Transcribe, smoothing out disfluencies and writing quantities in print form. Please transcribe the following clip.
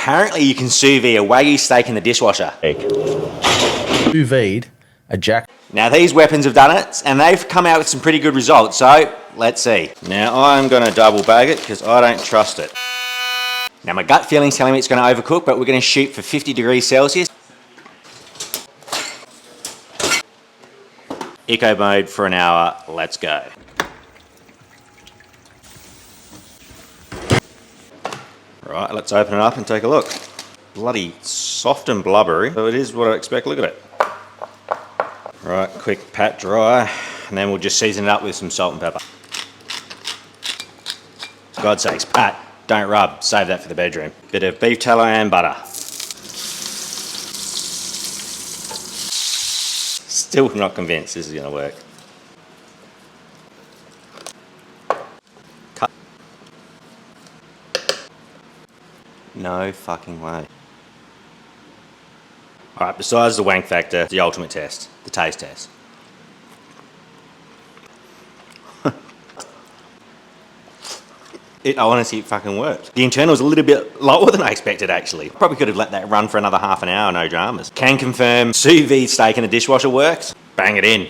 apparently you can sous vide a Wagyu steak in the dishwasher. Sous vide a jack. Now these weapons have done it, and they've come out with some pretty good results, so let's see. Now I'm gonna double bag it, because I don't trust it. Now my gut feeling's telling me it's gonna overcook, but we're gonna shoot for 50 degrees Celsius. Eco mode for an hour, let's go. Right, let's open it up and take a look. Bloody soft and blubbery, so it is what I expect, look at it. Right, quick pat dry, and then we'll just season it up with some salt and pepper. For God's sakes, pat, don't rub, save that for the bedroom. Bit of beef tallow and butter. Still not convinced this is gonna work. Cut. No fucking way. Alright, besides the wank factor, the ultimate test, the taste test. It honestly fucking worked. The internal's a little bit lower than I expected actually. Probably could have let that run for another half an hour, no dramas. Can confirm sous vide steak in a dishwasher works. Bang it in.